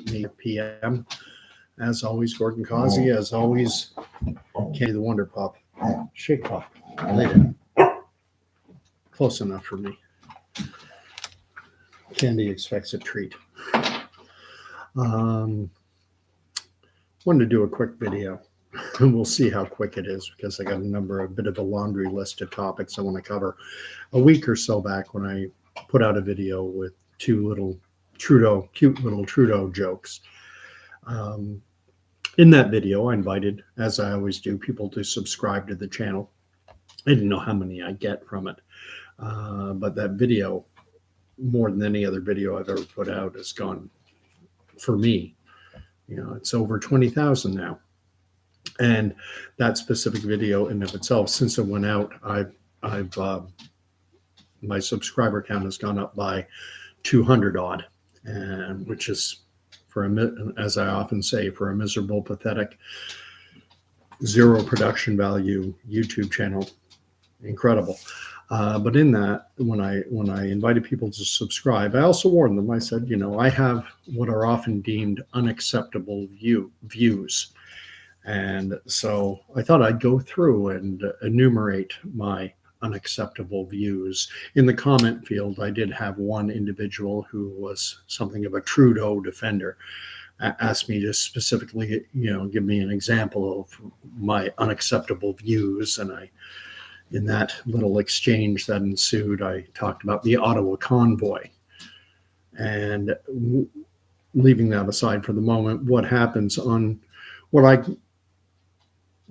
8 p.m. As always, Gordon Causey. As always, Candy the Wonder Pup. Shake Pup. Later. Close enough for me. Candy expects a treat. Wanted to do a quick video. We'll see how quick it is because I got a bit of a laundry list of topics I want to cover. A week or so back when I put out a video with two cute little Trudeau jokes. In that video, I invited, as I always do, people to subscribe to the channel. I didn't know how many I get from it, but that video, more than any other video I've ever put out, has gone, for me, it's over 20,000 now. And that specific video in of itself, since it went out, my subscriber count has gone up by 200 odd, and which is, as I often say, for a miserable, pathetic, zero production value YouTube channel, incredible. But in that, when I invited people to subscribe, I also warned them. I said, I have what are often deemed unacceptable views. And so I thought I'd go through and enumerate my unacceptable views. In the comment field, I did have one individual who was something of a Trudeau defender asked me to specifically, give me an example of my unacceptable views. And in that little exchange that ensued, I talked about the Ottawa convoy. And leaving that aside for the moment, what happens on what I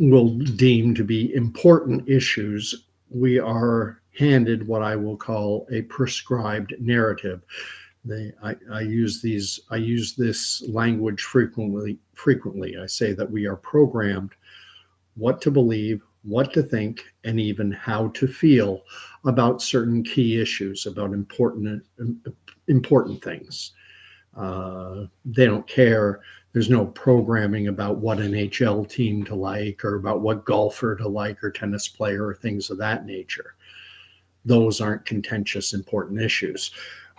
will deem to be important issues, we are handed what I will call a prescribed narrative. I use this language frequently. I say that we are programmed what to believe, what to think, and even how to feel about certain key issues, about important things. They don't care. There's no programming about what NHL team to like or about what golfer to like or tennis player or things of that nature. Those aren't contentious, important issues.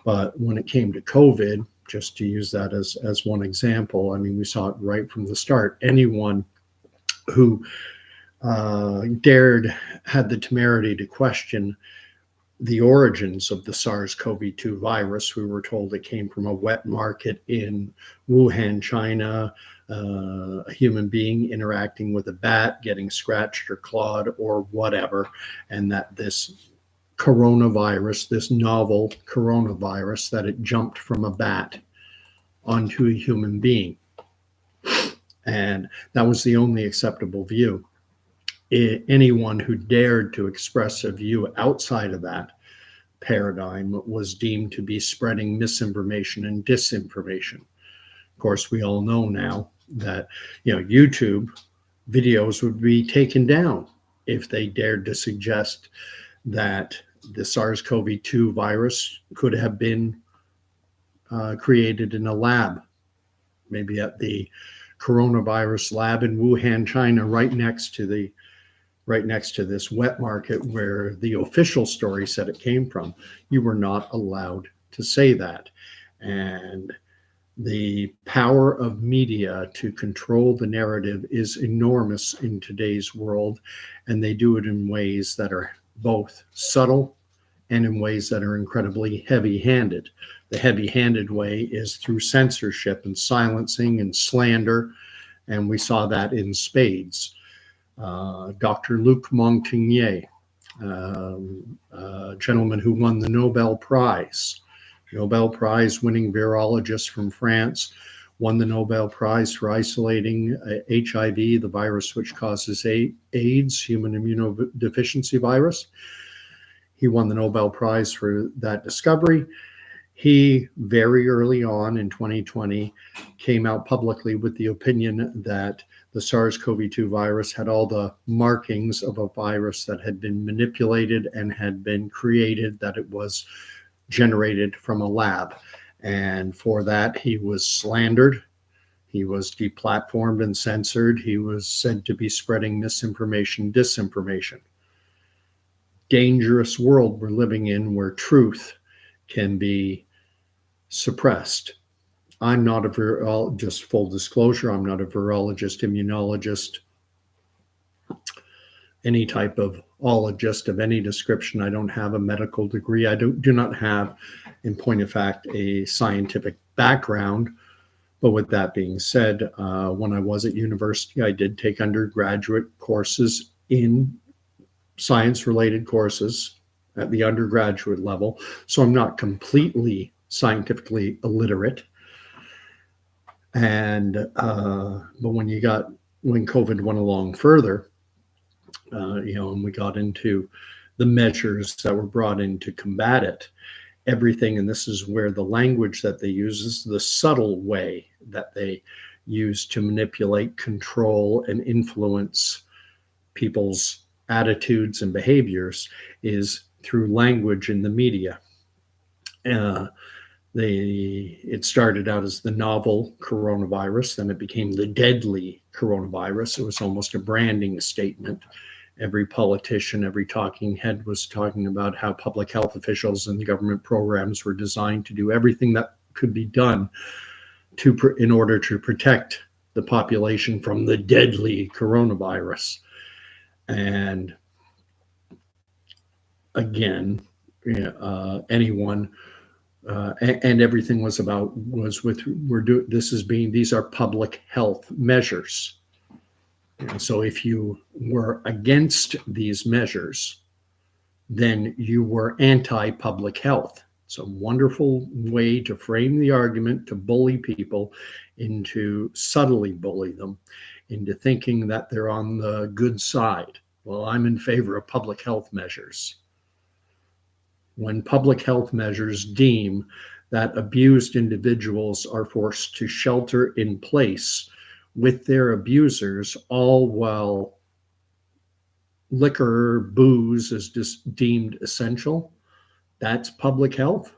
But when it came to COVID, just to use that as one example, I mean, we saw it right from the start. Anyone who had the temerity to question the origins of the SARS-CoV-2 virus. We were told it came from a wet market in Wuhan, China, a human being interacting with a bat, getting scratched or clawed or whatever, and that this coronavirus, this novel coronavirus, that it jumped from a bat onto a human being. And that was the only acceptable view. Anyone who dared to express a view outside of that paradigm was deemed to be spreading misinformation and disinformation. Of course, we all know now that YouTube videos would be taken down if they dared to suggest that the SARS-CoV-2 virus could have been created in a lab, maybe at the coronavirus lab in Wuhan, China, right next to this wet market where the official story said it came from. You were not allowed to say that. And the power of media to control the narrative is enormous in today's world. And they do it in ways that are both subtle and in ways that are incredibly heavy-handed. The heavy-handed way is through censorship and silencing and slander. And we saw that in spades. Dr. Luc Montagnier, a gentleman who won the Nobel Prize winning virologist from France, won the Nobel Prize for isolating HIV, the virus which causes AIDS, human immunodeficiency virus. He won the Nobel Prize for that discovery. He very early on in 2020 came out publicly with the opinion that the SARS-CoV-2 virus had all the markings of a virus that had been manipulated and had been created, that it was generated from a lab. And for that, he was slandered. He was deplatformed and censored. He was said to be spreading misinformation, disinformation. Dangerous world we're living in where truth can be suppressed. I'm not a virologist, just full disclosure, I'm not a virologist, immunologist, any type of ologist of any description. I don't have a medical degree. I do not have, in point of fact, a scientific background. But with that being said, when I was at university, I did take undergraduate courses in science-related courses at the undergraduate level. So I'm not completely scientifically illiterate. And but when COVID went along further, and we got into the measures that were brought in to combat it, everything, and this is where the language that they use is the subtle way that they use to manipulate, control, and influence people's attitudes and behaviors, is through language in the media. It started out as the novel coronavirus, then it became the deadly coronavirus. It was almost a branding statement. Every politician, every talking head was talking about how public health officials and government programs were designed to do everything that could be done in order to protect the population from the deadly coronavirus. And again, anyone and everything these are public health measures. And so if you were against these measures, then you were anti-public health. It's a wonderful way to frame the argument, to bully people subtly bully them into thinking that they're on the good side. Well, I'm in favor of public health measures. When public health measures deem that abused individuals are forced to shelter in place with their abusers, all while liquor, booze is just deemed essential, that's public health.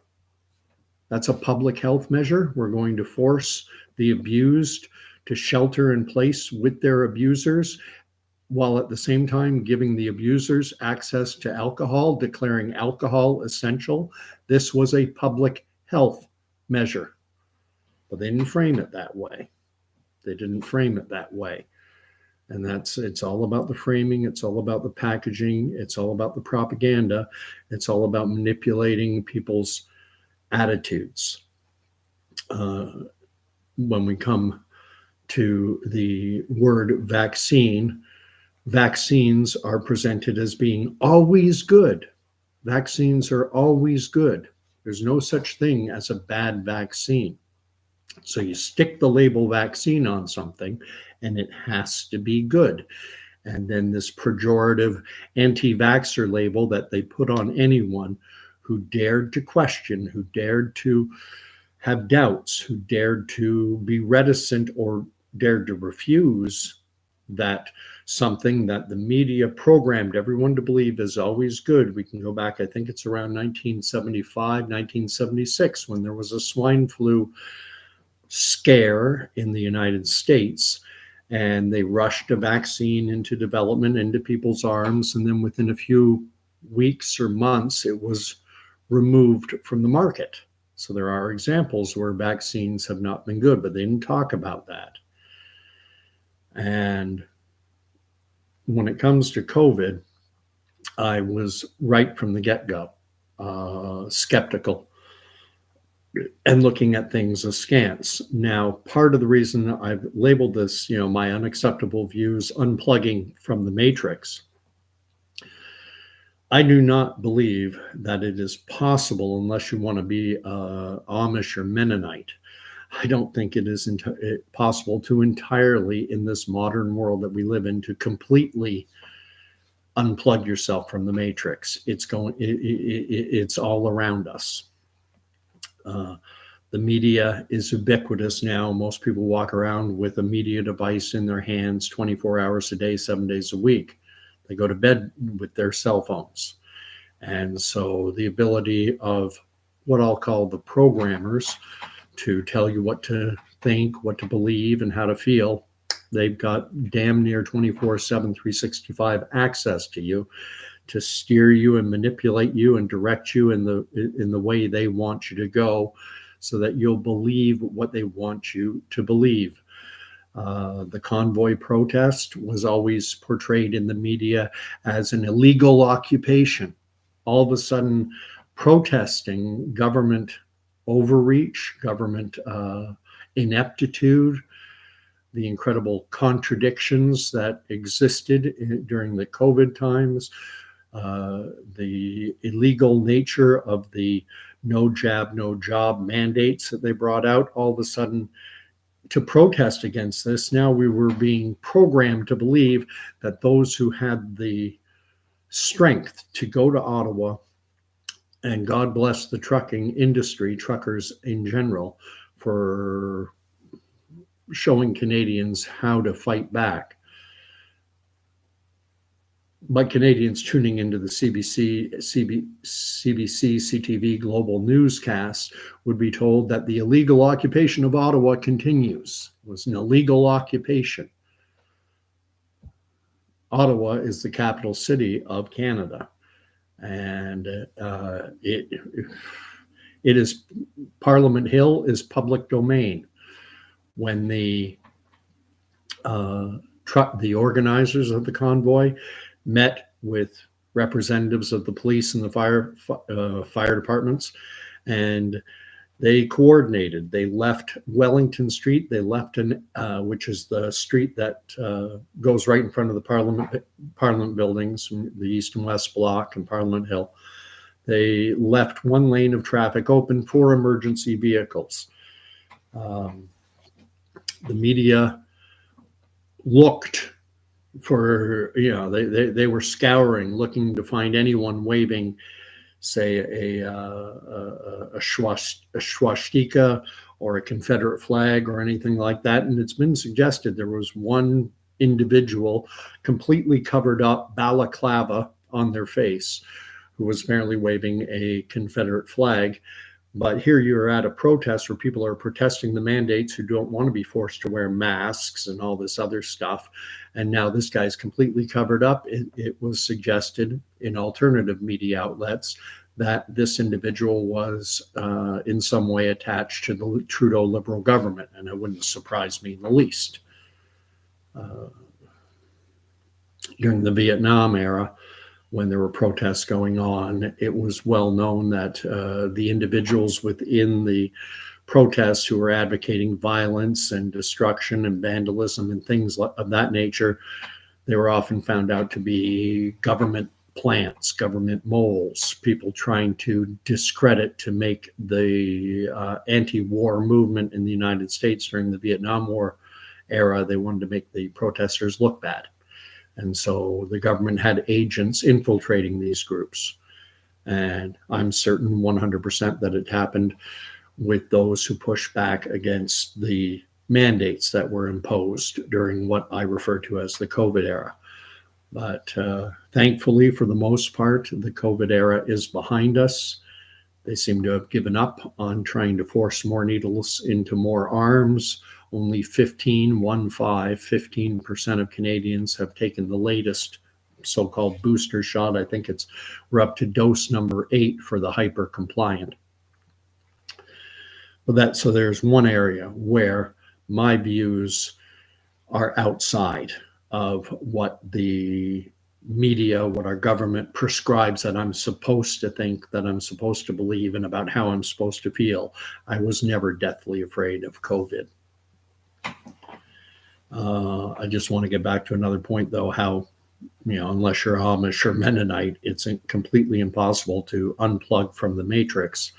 That's a public health measure. We're going to force the abused to shelter in place with their abusers, while at the same time giving the abusers access to alcohol, declaring alcohol essential. This was a public health measure, but they didn't frame it that way. And it's all about the framing. It's all about the packaging. It's all about the propaganda. It's all about manipulating people's attitudes. When we come to the word vaccine, vaccines are presented as being always good. Vaccines are always good. There's no such thing as a bad vaccine. So you stick the label vaccine on something and it has to be good. And then this pejorative anti-vaxxer label that they put on anyone who dared to question, who dared to have doubts, who dared to be reticent or dared to refuse that something that the media programmed everyone to believe is always good. We can go back, I think it's around 1975, 1976, when there was a swine flu scare in the United States, and they rushed a vaccine into development, into people's arms, and then within a few weeks or months, it was removed from the market. So there are examples where vaccines have not been good, but they didn't talk about that. And when it comes to COVID, I was right from the get-go skeptical and looking at things askance. Now, part of the reason I've labeled this, my unacceptable views, unplugging from the matrix, I do not believe that it is possible, unless you want to be Amish or Mennonite, I don't think it is possible to entirely, in this modern world that we live in, to completely unplug yourself from the matrix. It's all around us. The media is ubiquitous now. Most people walk around with a media device in their hands 24 hours a day, 7 days a week. They go to bed with their cell phones. And so the ability of what I'll call the programmers to tell you what to think, what to believe, and how to feel, they've got damn near 24/7, 365 access to you to steer you and manipulate you and direct you in the way they want you to go, so that you'll believe what they want you to believe. The convoy protest was always portrayed in the media as an illegal occupation. All of a sudden, protesting government overreach, government ineptitude, the incredible contradictions that existed during the COVID times, the illegal nature of the no jab, no job mandates that they brought out, all of a sudden, to protest against this, now we were being programmed to believe that those who had the strength to go to Ottawa, and God bless the trucking industry, truckers in general, for showing Canadians how to fight back. But Canadians tuning into the CBC, CTV Global Newscast would be told that the illegal occupation of Ottawa continues. It was an illegal occupation. Ottawa is the capital city of Canada, and it is, Parliament Hill is public domain. When the organizers of the convoy met with representatives of the police and the fire departments, and they coordinated. They left Wellington Street. They left which is the street that goes right in front of the Parliament buildings, the East and West Block and Parliament Hill. They left one lane of traffic open for emergency vehicles. The media looked for, they were scouring, looking to find anyone waving, say, a swastika or a Confederate flag or anything like that. And it's been suggested there was one individual completely covered up, balaclava on their face, who was apparently waving a Confederate flag. But here you're at a protest where people are protesting the mandates, who don't want to be forced to wear masks and all this other stuff. And now this guy's completely covered up. It was suggested in alternative media outlets that this individual was in some way attached to the Trudeau Liberal government. And it wouldn't surprise me in the least. During the Vietnam era, when there were protests going on, it was well known that the individuals within the protests who were advocating violence and destruction and vandalism and things of that nature, they were often found out to be government plants, government moles, people trying to discredit, to make the anti-war movement in the United States during the Vietnam War era. They wanted to make the protesters look bad. And so the government had agents infiltrating these groups. And I'm certain 100% that it happened with those who pushed back against the mandates that were imposed during what I refer to as the COVID era. But thankfully, for the most part, the COVID era is behind us. They seem to have given up on trying to force more needles into more arms. Only 15% of Canadians have taken the latest so-called booster shot. I think we're up to dose number 8 for the hyper compliant. But so there's one area where my views are outside of what the media, what our government prescribes that I'm supposed to think, that I'm supposed to believe, and about how I'm supposed to feel. I was never deathly afraid of COVID. I just want to get back to another point, though, how, unless you're Amish or Mennonite, it's completely impossible to unplug from the matrix.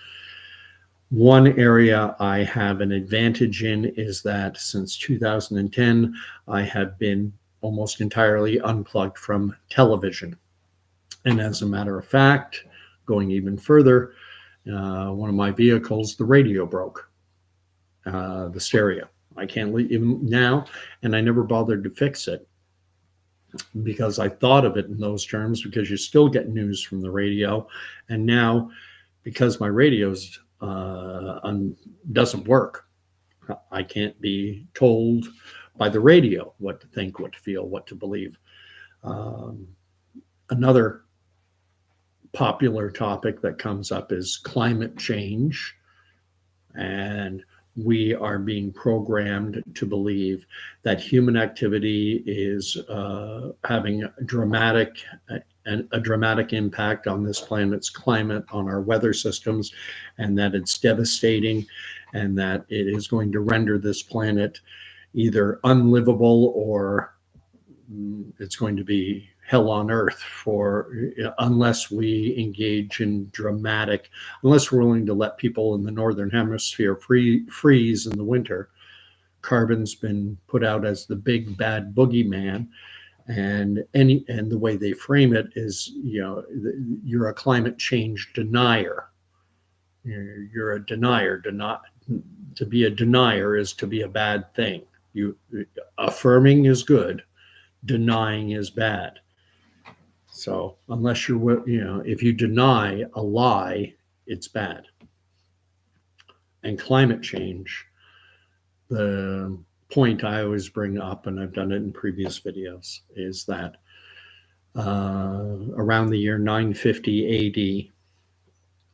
One area I have an advantage in is that since 2010, I have been almost entirely unplugged from television. And as a matter of fact, going even further, one of my vehicles, the radio broke, the stereo. I can't leave even now, and I never bothered to fix it because I thought of it in those terms, because you still get news from the radio. And now, because my radio's doesn't work, I can't be told by the radio what to think, what to feel, what to believe. Another popular topic that comes up is climate change. And we are being programmed to believe that human activity is having a dramatic impact on this planet's climate, on our weather systems, and that it's devastating, and that it is going to render this planet either unlivable or it's going to be hell on earth unless we engage in unless we're willing to let people in the northern hemisphere freeze in the winter. Carbon's been put out as the big bad boogeyman, and the way they frame it is, you're a climate change denier. You're a denier. To be a denier is to be a bad thing. Affirming is good, denying is bad. So unless if you deny a lie, it's bad. And climate change, the point I always bring up, and I've done it in previous videos, is that around the year 950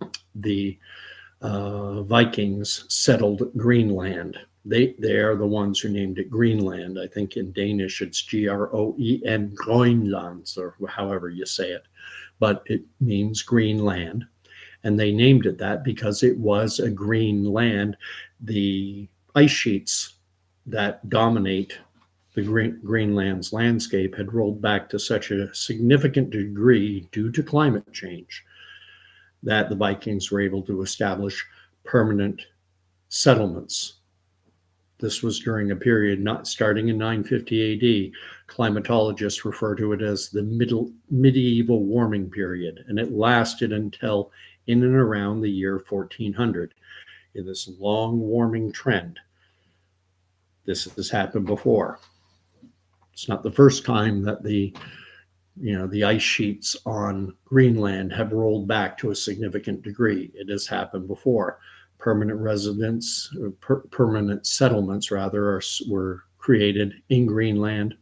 AD, the Vikings settled Greenland. They are the ones who named it Greenland. I think in Danish it's Groen, Groenlands, or however you say it, but it means green land. And they named it that because it was a green land. The ice sheets that dominate the Greenland's landscape had rolled back to such a significant degree due to climate change that the Vikings were able to establish permanent settlements. This was during a period not starting in 950 AD. Climatologists refer to it as the medieval warming period, and it lasted until in and around the year 1400. In this long warming trend, this has happened before. It's not the first time that the ice sheets on Greenland have rolled back to a significant degree. It has happened before. Permanent settlements were created in Greenland,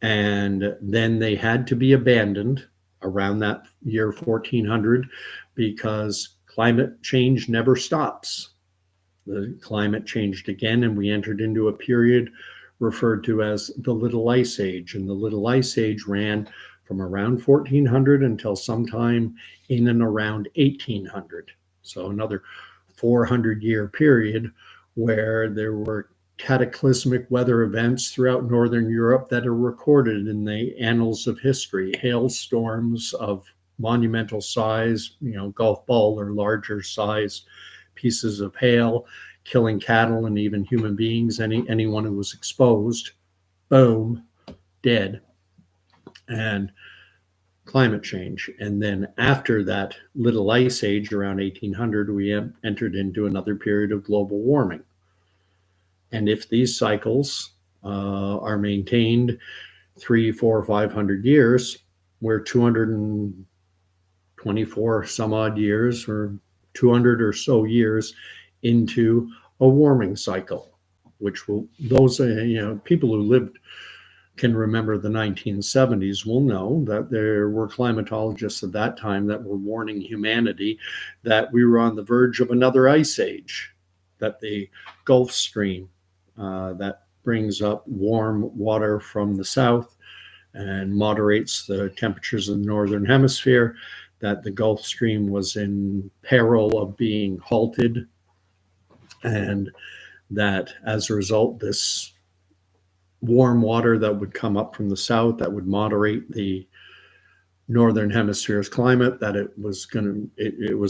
and then they had to be abandoned around that year 1400 because climate change never stops. The climate changed again, and we entered into a period referred to as the Little Ice Age. And the Little Ice Age ran from around 1400 until sometime in and around 1800. So another 400-year period where there were cataclysmic weather events throughout Northern Europe that are recorded in the annals of history. Hailstorms of monumental size, golf ball or larger size pieces of hail, killing cattle and even human beings. Anyone who was exposed, boom, dead. And climate change. And then after that Little Ice Age, around 1800, we entered into another period of global warming. And if these cycles are maintained 300, 400, 500 years, we're 224 some odd years, or 200 or so years into a warming cycle, which will, those people who lived can remember the 1970s will know that there were climatologists at that time that were warning humanity that we were on the verge of another ice age, that the Gulf Stream that brings up warm water from the south and moderates the temperatures in the northern hemisphere, that the Gulf Stream was in peril of being halted, and that as a result, this warm water that would come up from the south that would moderate the northern hemisphere's climate, that it was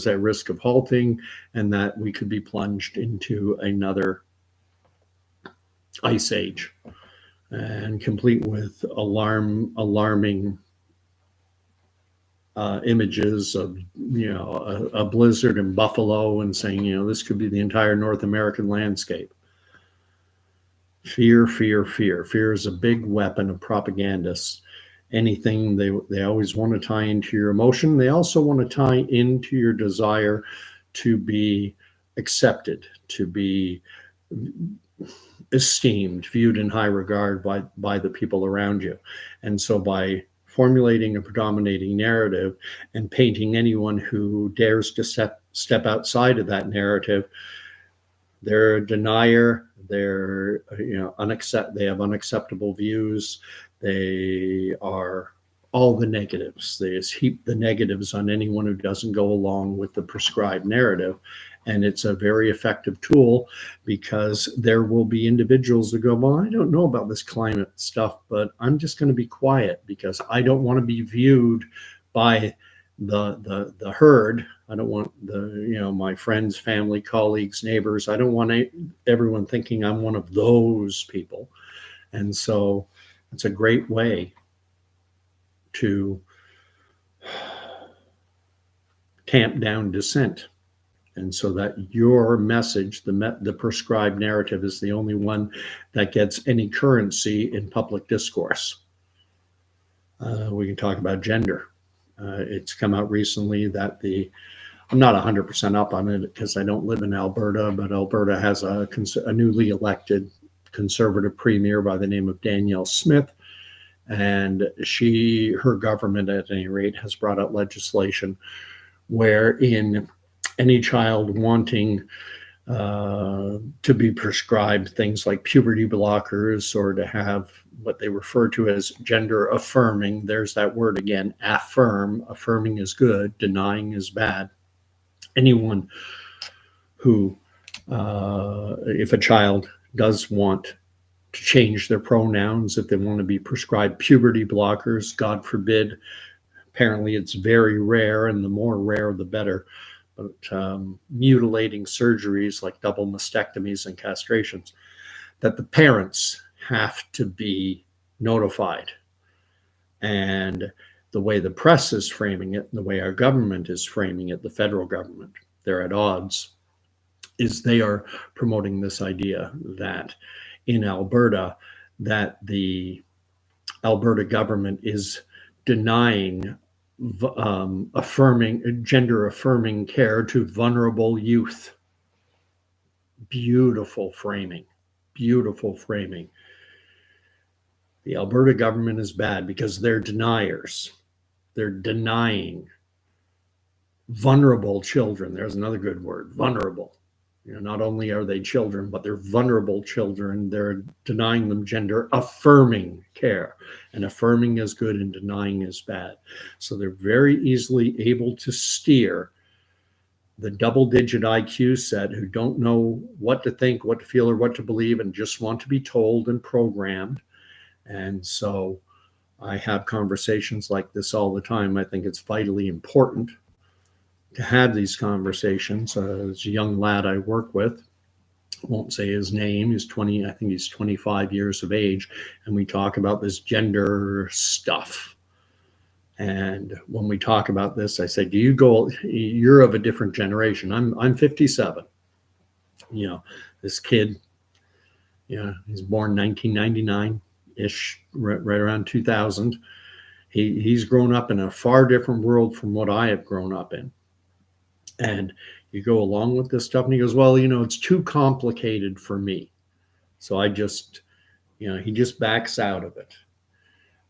at risk of halting, and that we could be plunged into another ice age, and complete with alarming images of a blizzard in Buffalo, and saying this could be the entire North American landscape. Fear, fear, fear. Fear is a big weapon of propagandists. Anything they always want to tie into your emotion. They also want to tie into your desire to be accepted, to be esteemed, viewed in high regard by the people around you. And so by formulating a predominating narrative and painting anyone who dares to step outside of that narrative, they're a denier. They're, they have unacceptable views. They are all the negatives. They just heap the negatives on anyone who doesn't go along with the prescribed narrative. And it's a very effective tool, because there will be individuals that go, well, I don't know about this climate stuff, but I'm just going to be quiet because I don't want to be viewed by the herd. I don't want my friends, family, colleagues, neighbors. I don't want everyone thinking I'm one of those people. And so it's a great way to tamp down dissent. And so that your message, the prescribed narrative, is the only one that gets any currency in public discourse. We can talk about gender. It's come out recently that I'm not 100% up on it because I don't live in Alberta, but Alberta has a newly elected conservative premier by the name of Danielle Smith. And her government, at any rate, has brought out legislation wherein any child wanting to be prescribed things like puberty blockers, or to have what they refer to as gender affirming. There's that word again, affirm. Affirming is good, denying is bad. Anyone who, if a child does want to change their pronouns, if they want to be prescribed puberty blockers, God forbid, apparently it's very rare, and the more rare, the better, but mutilating surgeries like double mastectomies and castrations, that the parents have to be notified. And the way the press is framing it, the way our government is framing it, the federal government, they're at odds, is they are promoting this idea that in Alberta, that the Alberta government is denying gender affirming care to vulnerable youth. Beautiful framing. The Alberta government is bad because they're deniers. They're denying vulnerable children. There's another good word, vulnerable. Not only are they children, but they're vulnerable children. They're denying them gender affirming care. And affirming is good and denying is bad. So they're very easily able to steer the double-digit IQ set who don't know what to think, what to feel, or what to believe, and just want to be told and programmed. And so I have conversations like this all the time. I think it's vitally important to have these conversations. There's a young lad I work with, I won't say his name, he's 20, I think he's 25 years of age, and we talk about this gender stuff. And when we talk about this, I say, you're of a different generation. I'm 57. This kid, he's born 1999-ish, right around 2000. He's grown up in a far different world from what I have grown up in. And you go along with this stuff, and he goes, well, it's too complicated for me. So I just, he just backs out of it.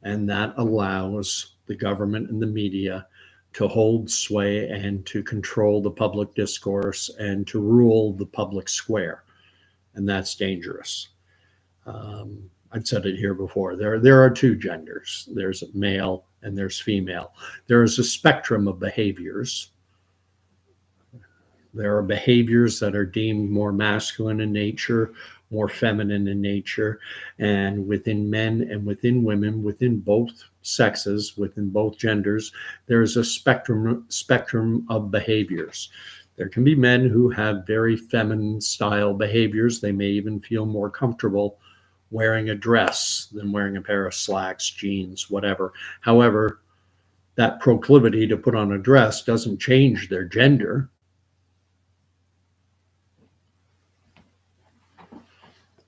And that allows the government and the media to hold sway and to control the public discourse and to rule the public square. And that's dangerous. I've said it here before. There are two genders. There's male and there's female. There is a spectrum of behaviors. There are behaviors that are deemed more masculine in nature, more feminine in nature, and within men and within women, within both sexes, within both genders, there is a spectrum of behaviors. There can be men who have very feminine style behaviors. They may even feel more comfortable wearing a dress than wearing a pair of slacks, jeans, whatever. However, that proclivity to put on a dress doesn't change their gender.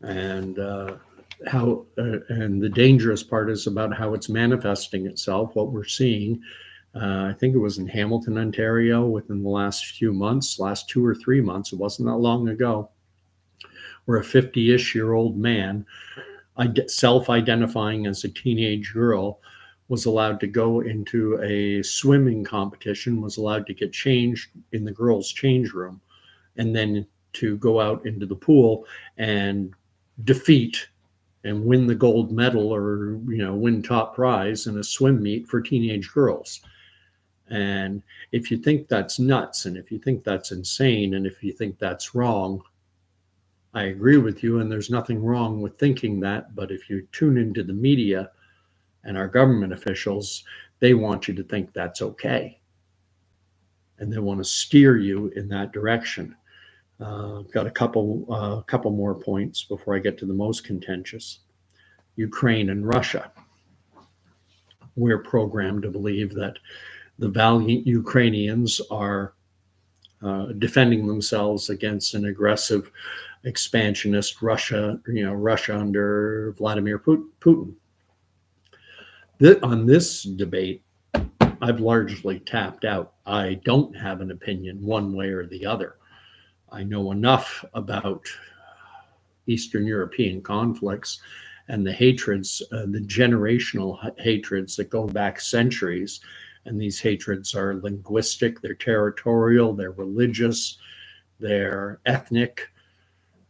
And and the dangerous part is about how it's manifesting itself. What we're seeing, I think it was in Hamilton, Ontario, within the last few months, last 2 or 3 months, it wasn't that long ago, where a 50-ish-year-old man, self-identifying as a teenage girl, was allowed to go into a swimming competition, was allowed to get changed in the girls' change room, and then to go out into the pool and defeat and win the gold medal, or win top prize in a swim meet for teenage girls. And if you think that's nuts, and if you think that's insane, and if you think that's wrong, I agree with you, and there's nothing wrong with thinking that. But if you tune into the media and our government officials, they want you to think that's okay, and they want to steer you in that direction. I've got a couple more points before I get to the most contentious. Ukraine and Russia. We're programmed to believe that the valiant Ukrainians are defending themselves against an aggressive, expansionist Russia under Vladimir Putin. On this debate, I've largely tapped out. I don't have an opinion one way or the other. I know enough about Eastern European conflicts and the hatreds, the generational hatreds that go back centuries. And these hatreds are linguistic, they're territorial, they're religious, they're ethnic,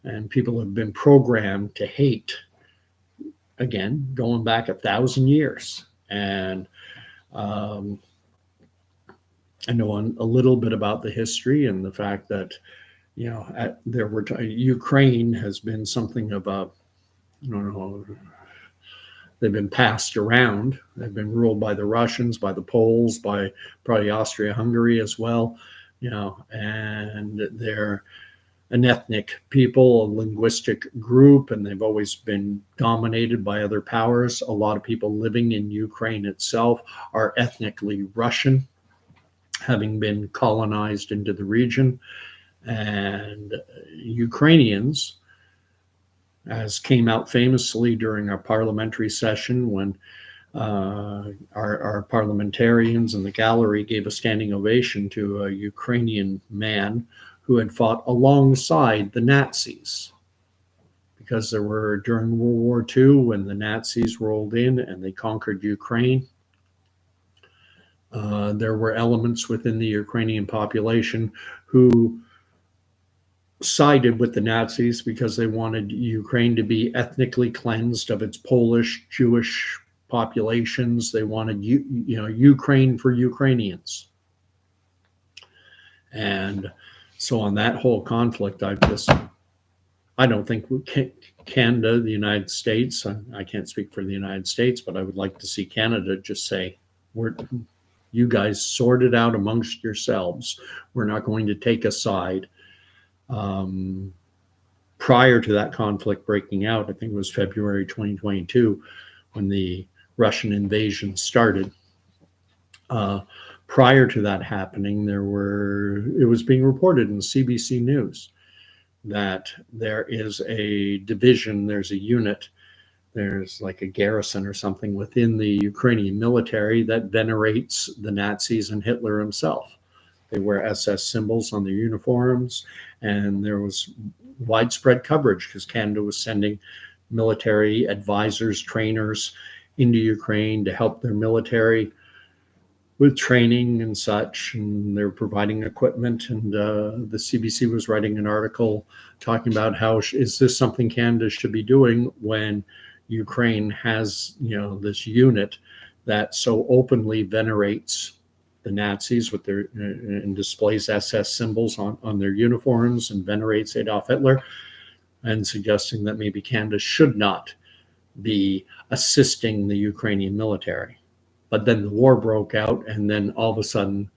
and people have been programmed to hate, again, going back 1,000 years. And I know a little bit about the history and the fact that, Ukraine has been something of a, I don't know, they've been passed around. They've been ruled by the Russians, by the Poles, by probably Austria-Hungary as well, and they're an ethnic people, a linguistic group, and they've always been dominated by other powers. A lot of people living in Ukraine itself are ethnically Russian, having been colonized into the region. And Ukrainians, as came out famously during our parliamentary session when our parliamentarians in the gallery gave a standing ovation to a Ukrainian man who had fought alongside the Nazis. Because there were, during World War II, when the Nazis rolled in and they conquered Ukraine, there were elements within the Ukrainian population who sided with the Nazis because they wanted Ukraine to be ethnically cleansed of its Polish, Jewish populations. They wanted Ukraine for Ukrainians. And so on that whole conflict, I don't think Canada, the United States, I can't speak for the United States, but I would like to see Canada just say, you guys sort it out amongst yourselves. We're not going to take a side. Prior to that conflict breaking out, I think it was February 2022, when the Russian invasion started. Prior to that happening, it was being reported in CBC News that there is a division, there's a unit, there's like a garrison or something within the Ukrainian military that venerates the Nazis and Hitler himself. They wear SS symbols on their uniforms, and there was widespread coverage because Canada was sending military advisors, trainers into Ukraine to help their military with training and such, and they're providing equipment. And the CBC was writing an article talking about how is this something Canada should be doing when Ukraine has, this unit that so openly venerates the Nazis with their and displays SS symbols on their uniforms and venerates Adolf Hitler, and suggesting that maybe Canada should not be assisting the Ukrainian military. But then the war broke out, and then all of a sudden,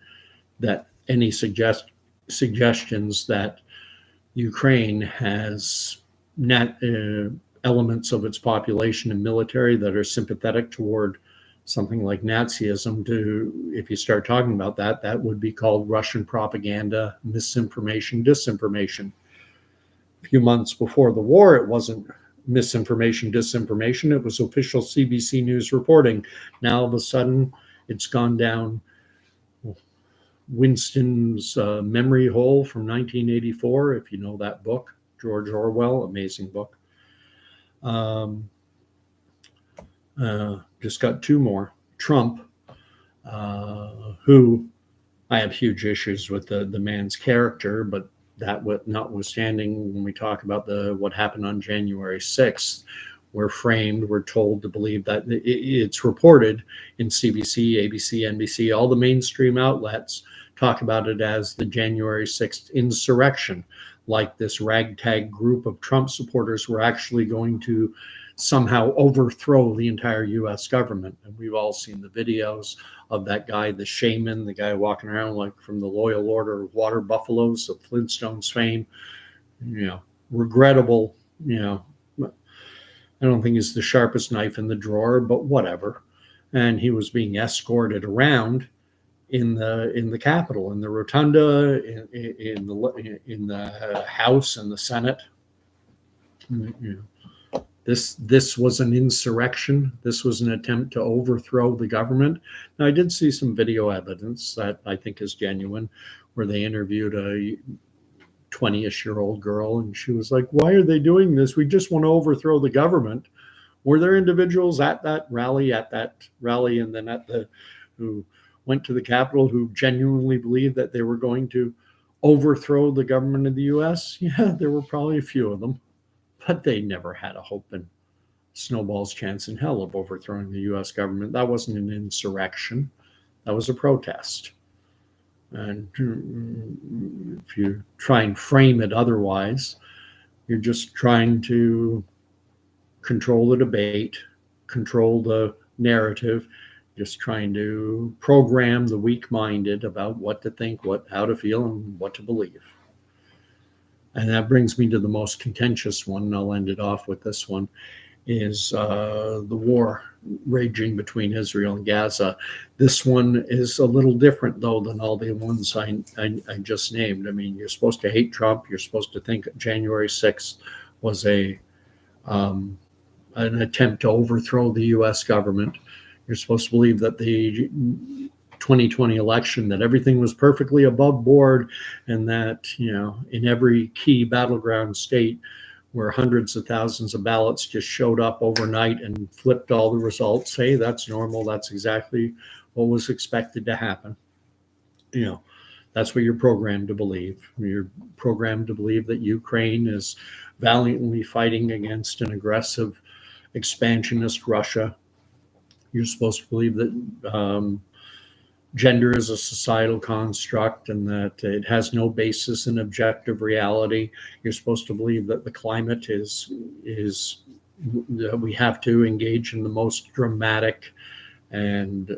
that any suggestions that Ukraine has elements of its population and military that are sympathetic toward something like Nazism, if you start talking about that would be called Russian propaganda, misinformation, disinformation. A few months before the war, it wasn't misinformation, disinformation. It was official CBC News reporting. Now, all of a sudden, it's gone down Winston's memory hole from 1984, if you know that book, George Orwell, amazing book. Just got two more. Trump, who I have huge issues with the man's character, but that notwithstanding, when we talk about what happened on January 6th, we're told to believe that it's reported in CBC, ABC, NBC, all the mainstream outlets talk about it as the January 6th insurrection, like this ragtag group of Trump supporters were actually going to somehow overthrow the entire US government. And we've all seen the videos of that guy, the shaman, the guy walking around like from the Loyal Order of Water Buffaloes of Flintstones fame. Regrettable, I don't think he's the sharpest knife in the drawer, but whatever. And he was being escorted around in the Capitol, in the rotunda, in the House and the Senate. This was an insurrection. This was an attempt to overthrow the government. Now, I did see some video evidence that I think is genuine, where they interviewed a 20-ish-year-old girl, and she was like, "Why are they doing this? We just want to overthrow the government." Were there individuals at that rally, and then who went to the Capitol who genuinely believed that they were going to overthrow the government of the U.S.? Yeah, there were probably a few of them, but they never had a hope in snowball's chance in hell of overthrowing the U.S. government. That wasn't an insurrection. That was a protest. And if you try and frame it otherwise, you're just trying to control the debate, control the narrative, just trying to program the weak-minded about what to think, how to feel, and what to believe. And that brings me to the most contentious one, and I'll end it off with this one, is the war raging between Israel and Gaza. This one is a little different, though, than all the ones I just named. I mean, you're supposed to hate Trump. You're supposed to think January 6th was an attempt to overthrow the U.S. government. You're supposed to believe that the 2020 election, that everything was perfectly above board, and that, in every key battleground state where hundreds of thousands of ballots just showed up overnight and flipped all the results. Hey, that's normal. That's exactly what was expected to happen. That's what you're programmed to believe. You're programmed to believe that Ukraine is valiantly fighting against an aggressive, expansionist Russia. You're supposed to believe that gender is a societal construct and that it has no basis in objective reality. You're supposed to believe that the climate is that we have to engage in the most dramatic and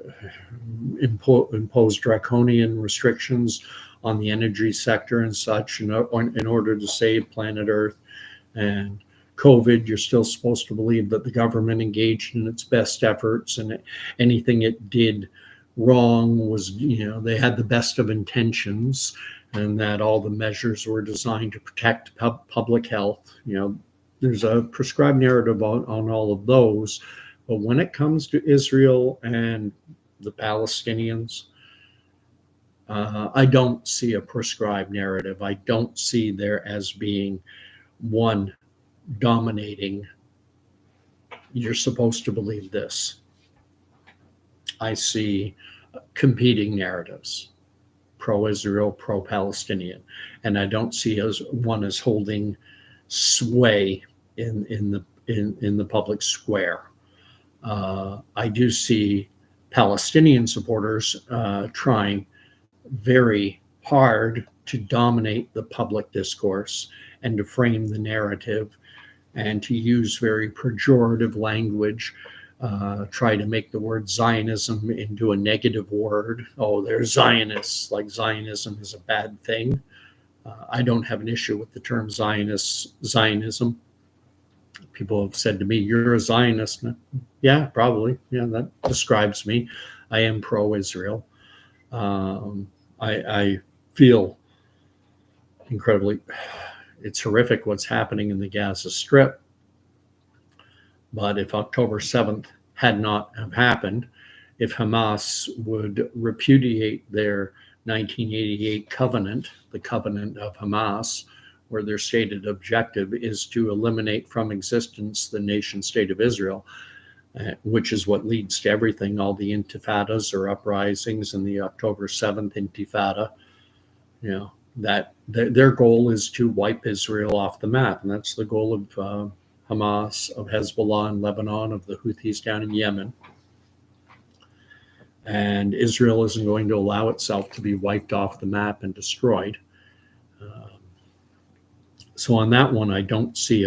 impose draconian restrictions on the energy sector and such in order to save planet Earth. And COVID, you're still supposed to believe that the government engaged in its best efforts, and anything it did wrong was, they had the best of intentions, and that all the measures were designed to protect public health. There's a prescribed narrative on all of those. But when it comes to Israel and the Palestinians, I don't see a prescribed narrative. I don't see there as being one dominating. You're supposed to believe this. I see competing narratives, pro-Israel, pro-Palestinian, and I don't see one as holding sway in the public square. I do see Palestinian supporters trying very hard to dominate the public discourse and to frame the narrative and to use very pejorative language, try to make the word Zionism into a negative word. Oh, they're Zionists, like Zionism is a bad thing. I don't have an issue with the term Zionism. People have said to me, "You're a Zionist." Yeah, probably. Yeah, that describes me. I am pro-Israel. I feel incredibly, it's horrific what's happening in the Gaza Strip. But if October 7th had not have happened, if Hamas would repudiate their 1988 covenant, the covenant of Hamas, where their stated objective is to eliminate from existence the nation state of Israel, which is what leads to everything, all the intifadas or uprisings, and the October 7th Intifada. You know, that their goal is to wipe Israel off the map, and that's the goal of Hamas, of Hezbollah in Lebanon, of the Houthis down in Yemen. And Israel isn't going to allow itself to be wiped off the map and destroyed. So on that one, I don't see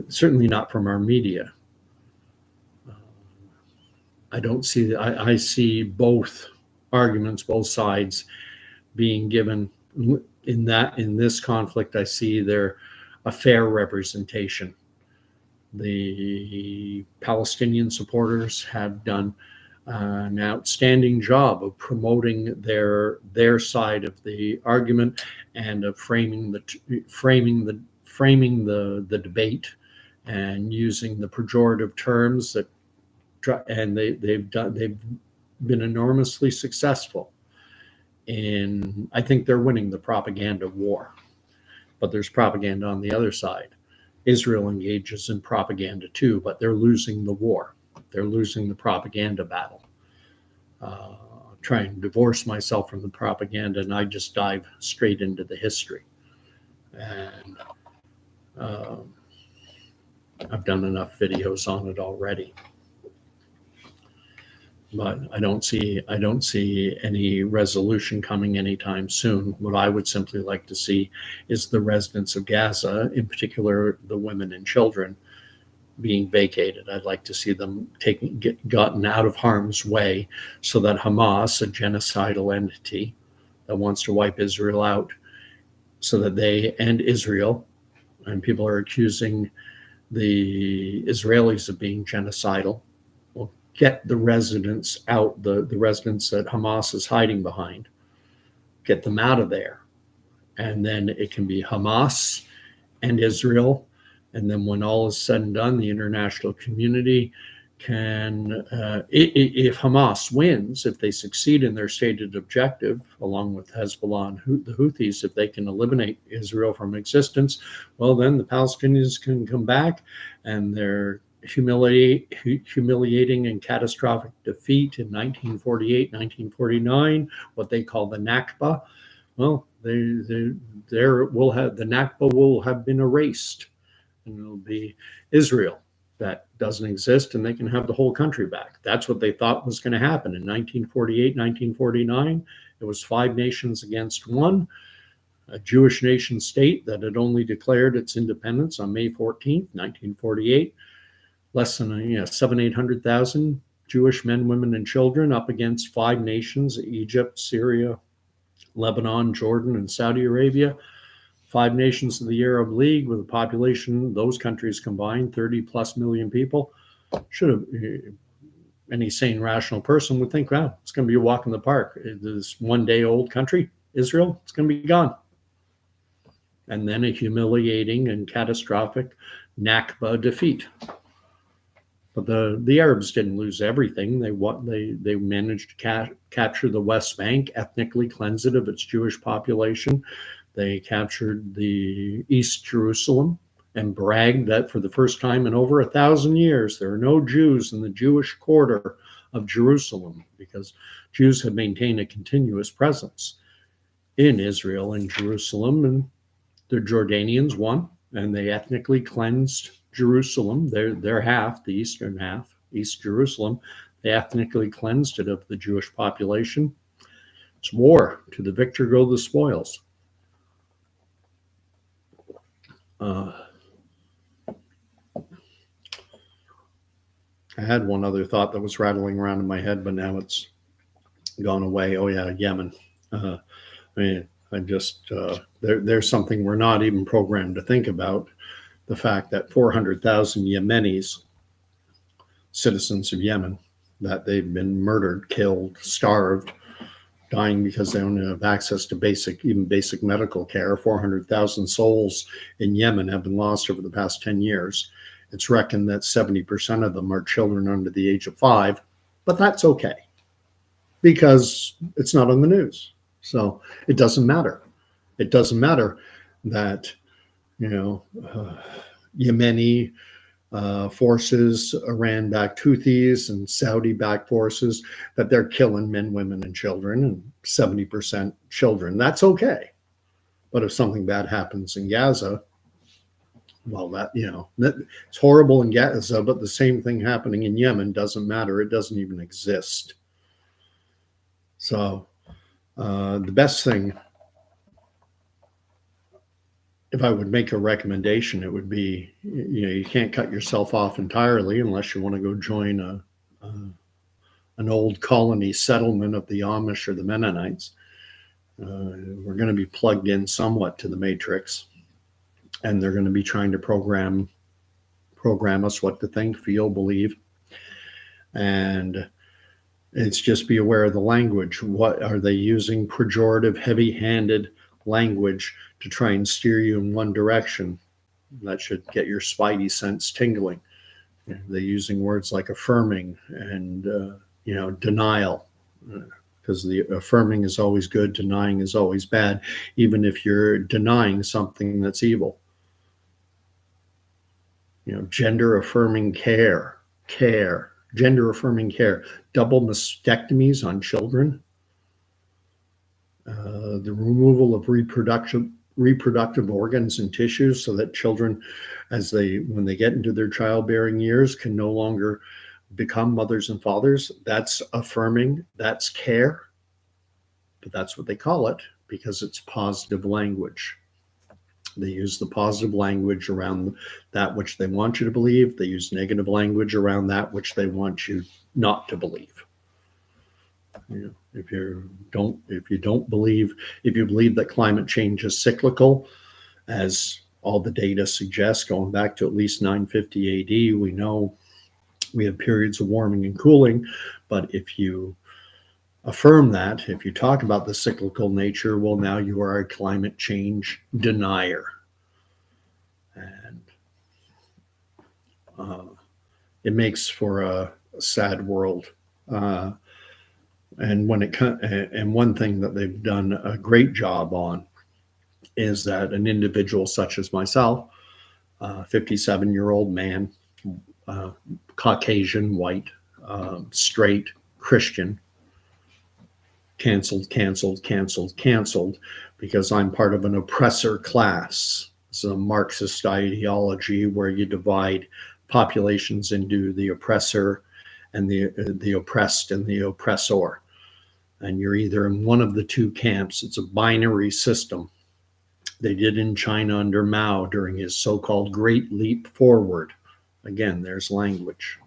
certainly not from our media. I don't see, I see both arguments, both sides being given in this conflict. I see there a fair representation. The Palestinian supporters have done an outstanding job of promoting their side of the argument and of framing the debate and using the pejorative terms that, and they've been enormously successful in, I think they're winning the propaganda war, but there's propaganda on the other side. Israel engages in propaganda too, but they're losing the war. They're losing the propaganda battle. Trying to divorce myself from the propaganda, and I just dive straight into the history. And I've done enough videos on it already. But I don't see any resolution coming anytime soon. What I would simply like to see is the residents of Gaza, in particular the women and children, being vacated. I'd like to see them gotten out of harm's way, so that Hamas, a genocidal entity that wants to wipe Israel out, so that they and Israel, and people are accusing the Israelis of being genocidal, will get the residents out, the residents that Hamas is hiding behind, get them out of there. And then it can be Hamas and Israel. And then when all is said and done, the international community can, if Hamas wins, if they succeed in their stated objective, along with Hezbollah and the Houthis, if they can eliminate Israel from existence, well, then the Palestinians can come back, and their humiliating and catastrophic defeat in 1948, 1949, what they call the Nakba, well, the Nakba will have been erased. And it'll be Israel that doesn't exist, and they can have the whole country back. That's what they thought was going to happen in 1948, 1949. It was 5 nations against 1, a Jewish nation state that had only declared its independence on May 14th, 1948. Less than 700,000-800,000 Jewish men, women, and children up against 5 nations: Egypt, Syria, Lebanon, Jordan, and Saudi Arabia. 5 nations of the Arab League, with a population, those countries combined, 30 plus million people. Should have, any sane, rational person would think, wow, it's going to be a walk in the park. This one-day-old country, Israel, it's going to be gone. And then a humiliating and catastrophic Nakba defeat. But the Arabs didn't lose everything. They managed to capture the West Bank, ethnically cleanse it of its Jewish population. They captured the East Jerusalem and bragged that for the first time in over 1,000 years, there are no Jews in the Jewish quarter of Jerusalem, because Jews had maintained a continuous presence in Israel and Jerusalem, and the Jordanians won, and they ethnically cleansed Jerusalem, their half, the eastern half, East Jerusalem. They ethnically cleansed it of the Jewish population. It's war. To the victor go the spoils. I had one other thought that was rattling around in my head, but now it's gone away. Oh yeah, Yemen. There's something we're not even programmed to think about. The fact that 400,000 Yemenis, citizens of Yemen, that they've been murdered, killed, starved, dying because they don't have access to basic medical care. 400,000 souls in Yemen have been lost over the past 10 years. It's reckoned that 70% of them are children under the age of 5, but that's okay because it's not on the news. So it doesn't matter. It doesn't matter that, Yemeni forces, Iran-backed Houthis and Saudi-backed forces, that they're killing men, women, and children, and 70% children. That's okay. But if something bad happens in Gaza, well, it's horrible in Gaza, but the same thing happening in Yemen doesn't matter. It doesn't even exist. So the best thing, if I would make a recommendation, it would be, you can't cut yourself off entirely unless you want to go join an old colony settlement of the Amish or the Mennonites. We're going to be plugged in somewhat to the matrix, and they're going to be trying to program us what to think, feel, believe. And it's just be aware of the language. What are they using? Pejorative, heavy-handed language to try and steer you in one direction. That should get your spidey sense tingling. They're using words like affirming and denial, because the affirming is always good, denying is always bad, even if you're denying something that's evil. Gender affirming care, gender affirming care, double mastectomies on children, the removal of reproductive organs and tissues so that children, when they get into their childbearing years, can no longer become mothers and fathers. That's affirming, that's care, but that's what they call it because it's positive language. They use the positive language around that which they want you to believe. They use negative language around that which they want you not to believe. If you believe that climate change is cyclical, as all the data suggests, going back to at least 950 AD, we know we have periods of warming and cooling. But if you affirm that, if you talk about the cyclical nature, well, now you are a climate change denier. And it makes for a sad world. And one thing that they've done a great job on is that an individual such as myself, 57-year-old man, Caucasian, white, straight, Christian, canceled, because I'm part of an oppressor class. It's a Marxist ideology where you divide populations into the oppressor and the oppressed and the oppressor. And you're either in one of the two camps. It's a binary system. They did in China under Mao during his so-called Great Leap Forward. Again, there's language.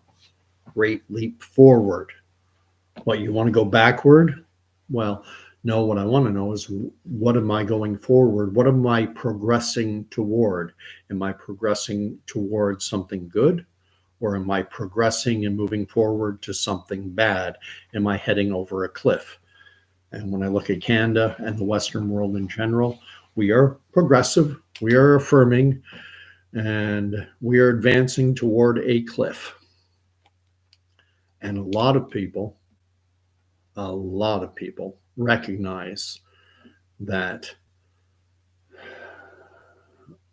Great leap forward. What, you want to go backward? Well, no, what I want to know is, what am I going forward? What am I progressing toward? Am I progressing toward something good? Or am I progressing and moving forward to something bad? Am I heading over a cliff? And when I look at Canada and the Western world in general, we are progressive, we are affirming, and we are advancing toward a cliff. And a lot of people recognize that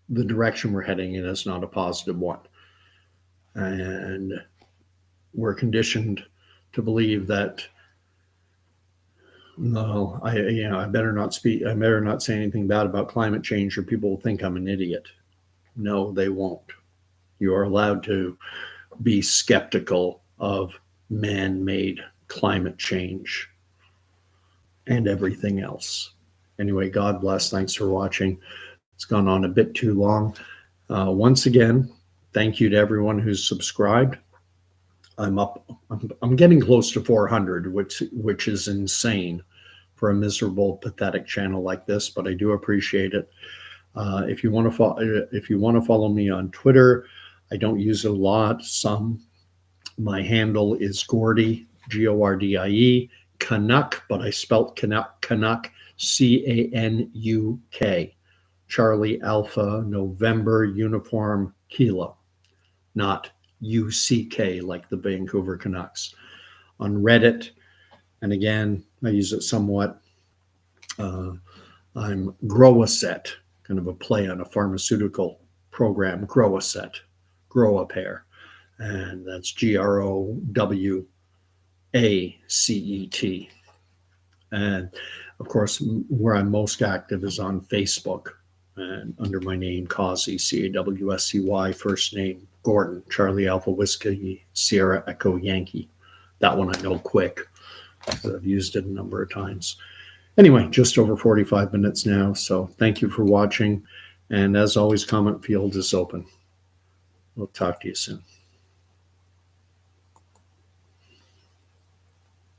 the direction we're heading in is not a positive one. And we're conditioned to believe that, no, I better not speak. I better not say anything bad about climate change, or people will think I'm an idiot. No, they won't. You are allowed to be skeptical of man-made climate change and everything else. Anyway, God bless. Thanks for watching. It's gone on a bit too long. Once again, thank you to everyone who's subscribed. I'm getting close to 400, which is insane for a miserable, pathetic channel like this, but I do appreciate it. If you want to follow me on Twitter, I don't use it a lot. My handle is Gordie, Gordie, Canuck, but I spelt Canuck, Canuk, Charlie Alpha November Uniform Kilo, not UCK like the Vancouver Canucks. On Reddit, and again, I use it somewhat. I'm Grow-A-Set, kind of a play on a pharmaceutical program, Grow-A-Set. grow a pair. And that's GROWACET. And of course, where I'm most active is on Facebook, and under my name, Cawsey, CAWSCY, first name Gordon, Charlie Alpha Whiskey, Sierra Echo Yankee. That one I know quick. I've used it a number of times. Anyway, just over 45 minutes now. So thank you for watching. And as always, comment field is open. We'll talk to you soon.